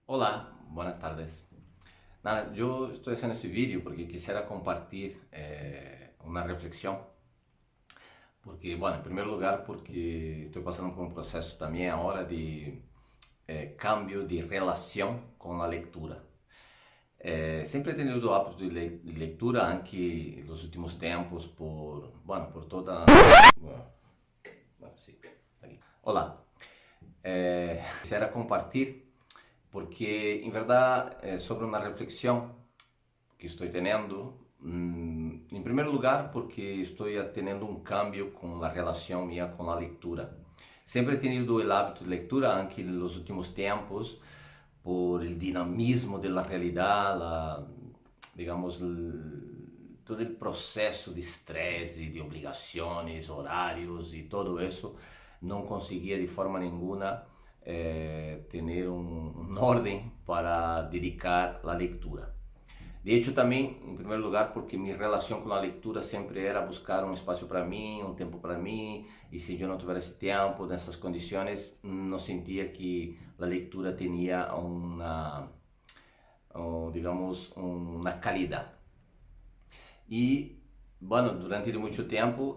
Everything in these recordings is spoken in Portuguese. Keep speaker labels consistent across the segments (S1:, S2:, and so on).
S1: Hola, buenas tardes. Nada, yo estoy haciendo este vídeo porque quisiera compartir una reflexión. Porque, bueno, en primer lugar, porque estoy pasando por un proceso también ahora de cambio de relación con la lectura. Sempre he tenido o hábito de lectura, aunque los últimos tempos, por toda... Bueno, sí, aquí. Hola, quisiera compartir porque, en verdad, sobre una reflexión que estoy teniendo. En primer lugar, porque estoy teniendo un cambio con la relación mía con la lectura. Siempre he tenido el hábito de lectura, aunque en los últimos tiempos, por el dinamismo de la realidad, digamos, todo el proceso de estrés y de obligaciones, horarios y todo eso, no conseguía de forma ninguna tener un orden para dedicar la lectura. De hecho, também, em primeiro lugar, porque minha relação com a leitura sempre era buscar um espaço para mim, um tempo para mim, e se eu não tivesse tempo nessas condições, não sentia que a leitura tinha digamos, uma qualidade. E, bueno, durante muito tempo,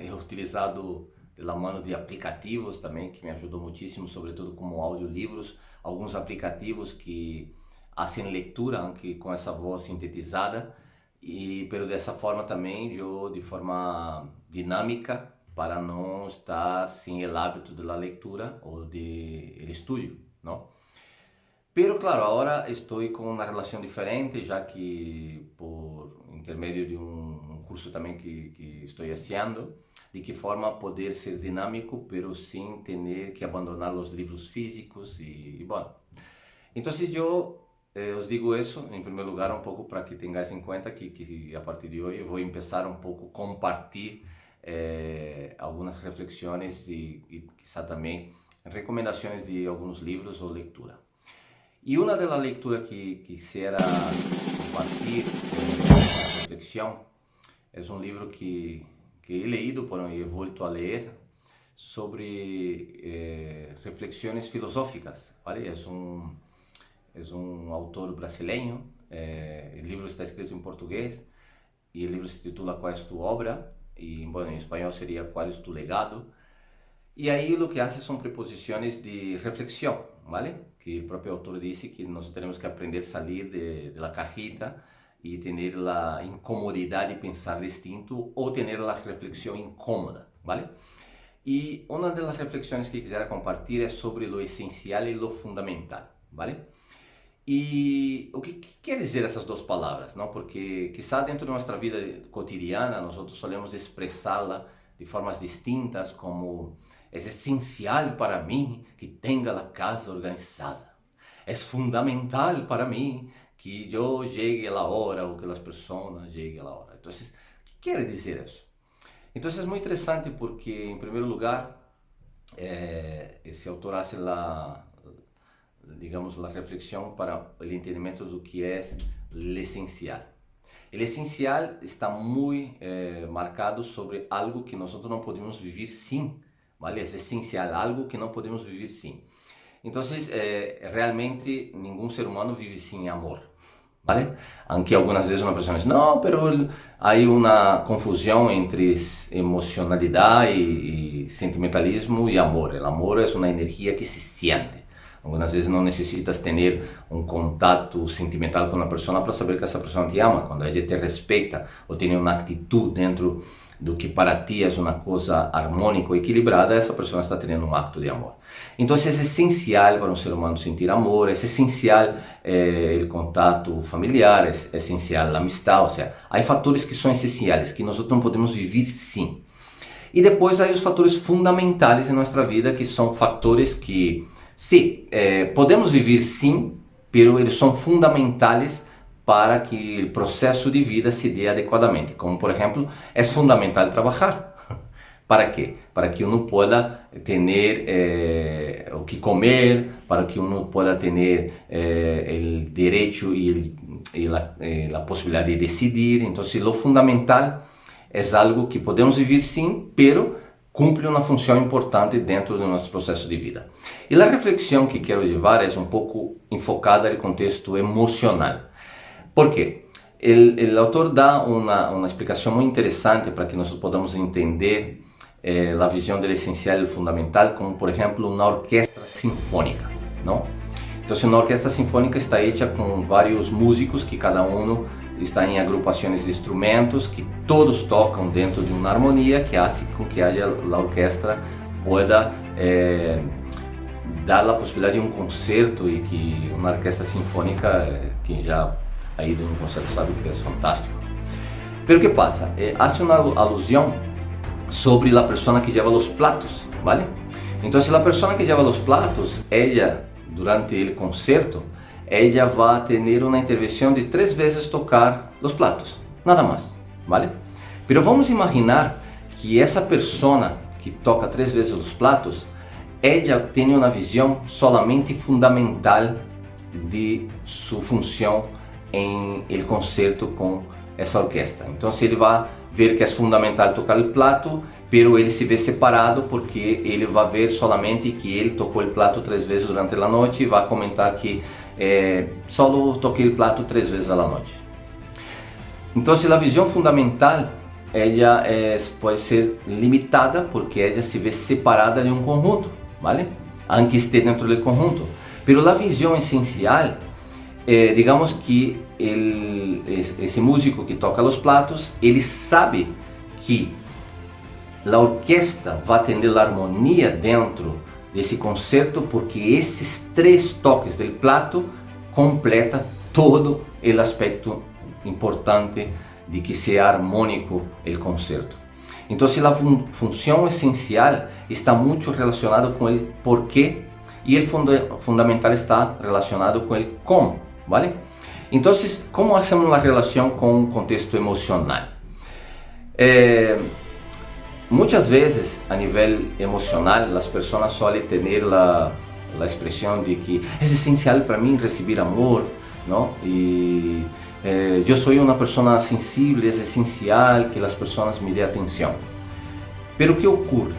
S1: eu utilizado pela mano de aplicativos também, que me ajudou muitíssimo, sobretudo como audiolivros, alguns aplicativos que fazem leitura, aunque com essa voz sintetizada, pero dessa forma também eu, de forma dinâmica, para não estar sem o hábito da leitura ou de estudo, não? Pero claro, ahora estoy con una relación diferente, ya que por intermedio de un curso también que estoy haciendo, de qué forma poder ser dinámico, pero sin tener que abandonar los libros físicos y bueno. Entonces yo os digo eso, en primer lugar, un poco para que tengáis en cuenta que a partir de hoy voy a empezar un poco a compartir algunas reflexiones y quizá también recomendaciones de algunos libros o lectura. E uma das leituras que quisiera compartir, uma reflexão, é um livro que he leído, porém he vuelto a ler, sobre reflexões filosóficas, ¿vale? É um autor brasileño, o livro está escrito em português, e o livro se titula Qual é tu obra? E, bueno, em espanhol seria Qual é tu legado? E aí o que hace são preposições de reflexão, ¿vale? Que o próprio autor disse que nós temos que aprender a sair de la cajita e ter a incomodidade de pensar distinto ou ter a reflexão incômoda, ¿vale? E uma das reflexões que quisiera compartilhar é sobre lo essencial e lo fundamental, ¿vale? E o que quer dizer essas duas palavras, não? Porque quizá dentro de nossa vida cotidiana nós solemos expressá-la de formas distintas, como é essencial para mim que tenha a casa organizada. É fundamental para mim que eu chegue a hora ou que as pessoas cheguem a hora. Então, o que quer dizer isso? Então, é muito interessante porque, em primeiro lugar, esse autor faz digamos, a reflexão para o entendimento do que é o essencial. O essencial está muito marcado sobre algo que nós não podemos viver sem, ¿vale? É essencial, algo que não podemos viver sem. Então, realmente, nenhum ser humano vive sem amor, ¿vale? Aunque algumas vezes uma pessoa diz, não, pero há uma confusão entre emocionalidade e sentimentalismo e amor. O amor é uma energia que se sente. Algumas vezes não necessitas ter um contato sentimental com uma pessoa para saber que essa pessoa te ama. Quando ela te respeita ou tem uma atitude dentro do que para ti é uma coisa harmônica e equilibrada, essa pessoa está tendo um acto de amor. Então é essencial para um ser humano sentir amor, é essencial o contato familiar, é essencial a amistade, ou seja, há fatores que são essenciais, que nós não podemos viver sem. E depois há os fatores fundamentais em nossa vida, que são fatores que sim, podemos viver sim, pero eles são fundamentais para que o processo de vida se dê adequadamente. Como, por exemplo, é fundamental trabalhar. ¿Para quê? Para que uno pueda ter o que comer, para que uno pueda ter o direito e a possibilidade de decidir. Então, lo fundamental é algo que podemos viver sim, pero cumpre uma função importante dentro do nosso processo de vida. E a reflexão que quero levar é um pouco enfocada no contexto emocional. Por quê? O autor dá uma explicação muito interessante para que nós podamos entender a visão do essencial e do fundamental, como por exemplo uma orquestra sinfônica, não? Então, uma orquestra sinfônica está hecha com vários músicos que cada um está em agrupações de instrumentos que todos tocam dentro de uma harmonia que faz com que a orquestra pueda dar a possibilidade de um concerto e que uma orquestra sinfônica, quem já ha ido em um concerto sabe que é fantástico. Pero que passa? Hace uma alusão sobre a pessoa que leva os platos, ¿vale? Então, se a pessoa que leva os platos, ela, durante o concerto, ella va a tener una intervención de 3 veces tocar los platos, nada más, ¿vale? Pero vamos a imaginar que esa persona que toca 3 veces los platos, ella tiene una visión solamente fundamental de su función en el concierto con esa orquesta. Entonces ele vai ver que é fundamental tocar o plato, pero ele se vê separado porque ele vai ver solamente que ele tocou o plato 3 vezes durante a noite e vai comentar que só toquei o plato 3 vezes à noite. Então, a visão fundamental ela pode ser limitada porque ela se vê separada de um conjunto, ¿vale? Aunque esteja dentro do conjunto. Pero a visão essencial, digamos que esse músico que toca os platos, ele sabe que a orquestra vai atender a harmonia dentro desse concerto porque esses 3 toques do plato completa todo o aspecto importante de que seja harmônico o concerto. Então, a função essencial está muito relacionada com o porquê e o fundamental está relacionado com o como, ¿vale? Então, como hacemos uma relação com o contexto emocional? Muitas vezes, a nível emocional, as pessoas solem ter a expressão de que é essencial para mim receber amor, não? E eu sou uma pessoa sensível, é essencial que as pessoas me dêem atenção. Pero o que ocorre?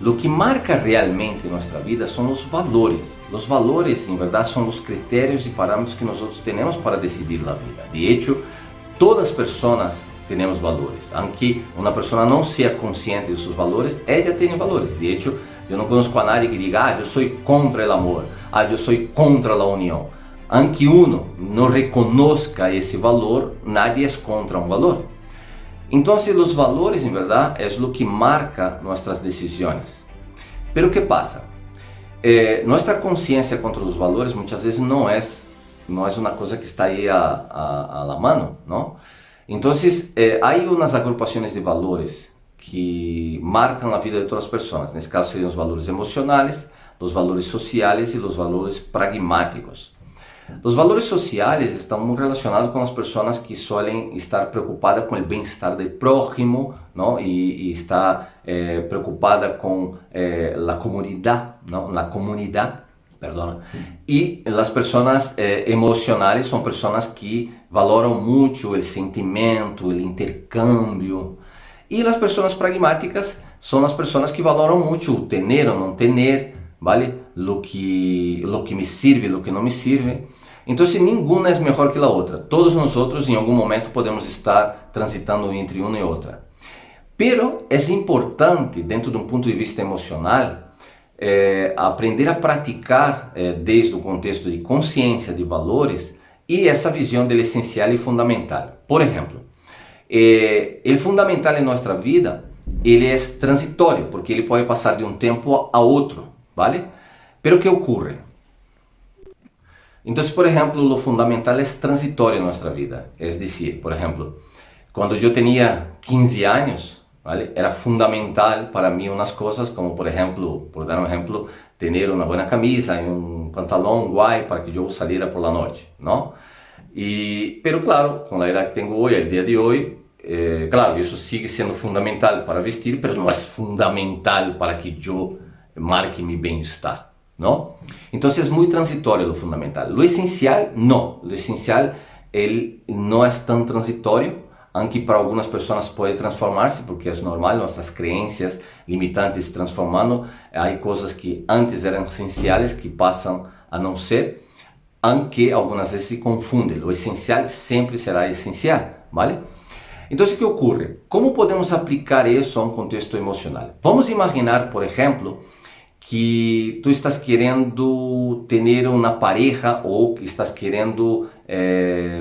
S1: O que marca realmente nossa vida são os valores. Os valores, em verdade, são os critérios e parâmetros que nós temos para decidir a vida. De hecho, todas as pessoas temos valores. Aunque uma pessoa não seja consciente de seus valores, ela tem valores. De hecho, eu não conheço a nadie que diga, eu sou contra o amor, eu sou contra a união. Aunque uno não reconozca esse valor, nadie é contra um valor. Então, os valores, em verdade, é o que marca nossas decisões. Pero o que passa? Nossa consciência contra os valores muitas vezes não é uma coisa que está aí a la mano, não? Então, há umas agrupações de valores que marcam a vida de todas as pessoas. Nesse caso, seriam os valores emocionais, os valores sociais e os valores pragmáticos. Os valores sociais estão muito relacionados com as pessoas que solem estar preocupadas com o bem-estar do prójimo, não? E está preocupada com a comunidade, não? A comunidade, perdona. E as pessoas emocionais são pessoas que valoram muito o sentimento, o intercâmbio. E as pessoas pragmáticas são as pessoas que valoram muito o ter ou não ter, ¿vale? Lo que me sirve, o que não me sirve. Então, nenhuma é melhor que a outra. Todos nós em algum momento podemos estar transitando entre uma e outra. Pero é importante, dentro de um ponto de vista emocional, aprender a praticar desde o contexto de consciência de valores e essa visão do essencial e fundamental. Por exemplo, o fundamental em nossa vida, ele é transitório, porque ele pode passar de um tempo a outro, ¿vale? Pero o que ocorre? Então, por exemplo, o fundamental é transitório em nossa vida. É decir, por exemplo, quando eu tinha 15 anos, ¿vale? Era fundamental para mim umas coisas como, por exemplo, por dar um exemplo, ter uma boa camisa e um pantalão guay para que eu saliera por la noite, não? Pero claro, com a idade que tenho hoje, o dia de hoje, claro, isso sigue sendo fundamental para vestir, pero não é fundamental para que eu marque meu bem-estar, não? Então é muito transitório o fundamental. O essencial, não. O essencial, ele não é tão transitório, aunque para algumas pessoas pode transformar-se, porque é normal, nossas crenças limitantes se transformando, há coisas que antes eram essenciais que passam a não ser, aunque algumas vezes se confundem. O essencial sempre será essencial, ¿vale? Então, o que ocorre? Como podemos aplicar isso a um contexto emocional? Vamos imaginar, por exemplo, que tu estás querendo ter uma pareja ou que estás querendo,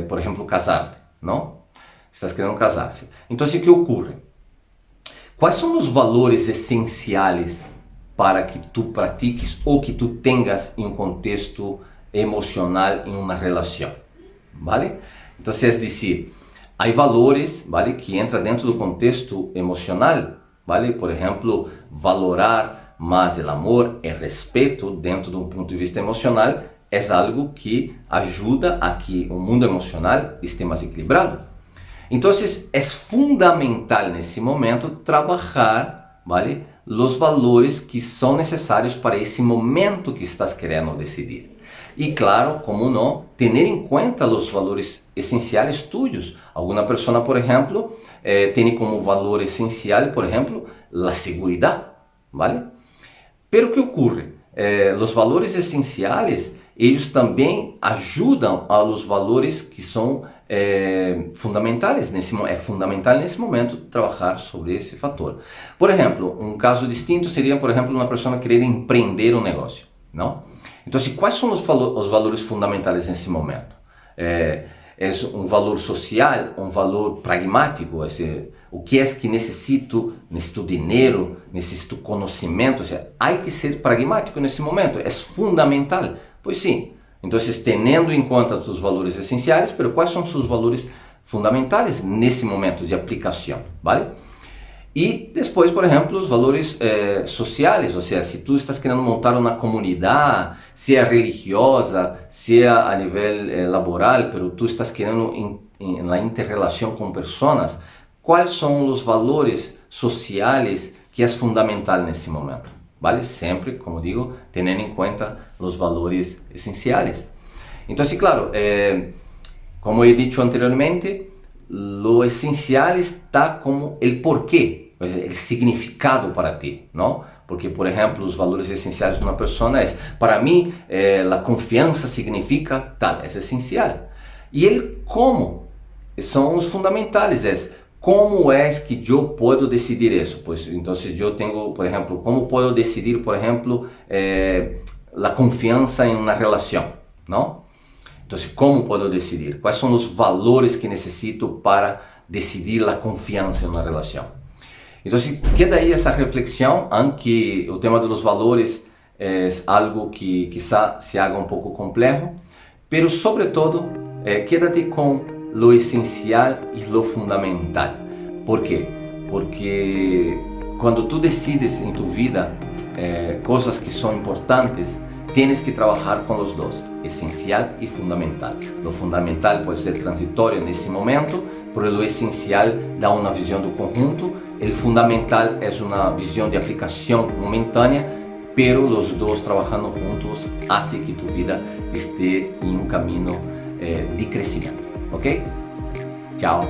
S1: por exemplo, casar-te, não? Estás querendo casar-se. Então, o que ocorre? Quais são os valores essenciais para que tu pratiques ou que tu tenhas em um contexto emocional em uma relação? ¿Vale? Então, é dizer, há valores, ¿vale? Que entram dentro do contexto emocional, ¿vale? Por exemplo, valorar mais o amor e respeito dentro de um ponto de vista emocional é algo que ajuda a que o mundo emocional esteja mais equilibrado. Então, é fundamental nesse momento trabalhar, ¿vale? Os valores que são necessários para esse momento que estás querendo decidir. E claro, como não, ter em conta os valores essenciais tuyos. Alguma pessoa, por exemplo, tem como valor essencial, por exemplo, a segurança, ¿vale? Pero o que ocorre? Os valores essenciais, eles também ajudam aos valores que são fundamentais. É fundamental nesse momento trabalhar sobre esse fator. Por exemplo, um caso distinto seria, por exemplo, uma pessoa querer empreender um negócio, não? Então, quais são os valores fundamentais nesse momento? É um valor social, um valor pragmático, o que é que necessito? Necessito dinheiro, necessito conhecimento. Há que ser pragmático nesse momento, é fundamental. Pois sim. Então, tendo em conta os valores essenciais, mas quais são os valores fundamentais nesse momento de aplicação, vale? E depois, por exemplo, os valores sociais, ou seja, se tu estás querendo montar uma comunidade, se é religiosa, se é a nível laboral, mas tu estás querendo na interrelação com pessoas, quais são os valores sociais que é fundamental nesse momento? Vale? Sempre, como digo, tendo em conta os valores essenciais. Então, claro, como he dicho anteriormente, lo esencial está como el porquê, el significado para ti, ¿no? Porque, por ejemplo, os valores essenciais de uma pessoa para mim, a confiança significa tal, é essencial. E el como são os fundamentais, como é que eu posso decidir isso? Pois, então, se eu tenho, por exemplo, como posso decidir, por exemplo, a confiança em uma relação, não? Então, como posso decidir? Quais são os valores que necessito para decidir a confiança em uma relação? Então, queda aí essa reflexão, aunque o tema dos valores é algo que quizá se haga um pouco complexo, mas, sobretudo, quédate com lo essencial e lo fundamental. Por quê? Porque quando tu decides em tu vida coisas que são importantes, tienes que trabalhar com os dois, essencial e fundamental. Lo fundamental pode ser transitório nesse momento, mas o essencial dá uma visão do conjunto. O fundamental é uma visão de aplicação momentânea, pero os dois trabalhando juntos hace que tu vida esteja em um caminho de crescimento. Ok? Tchau!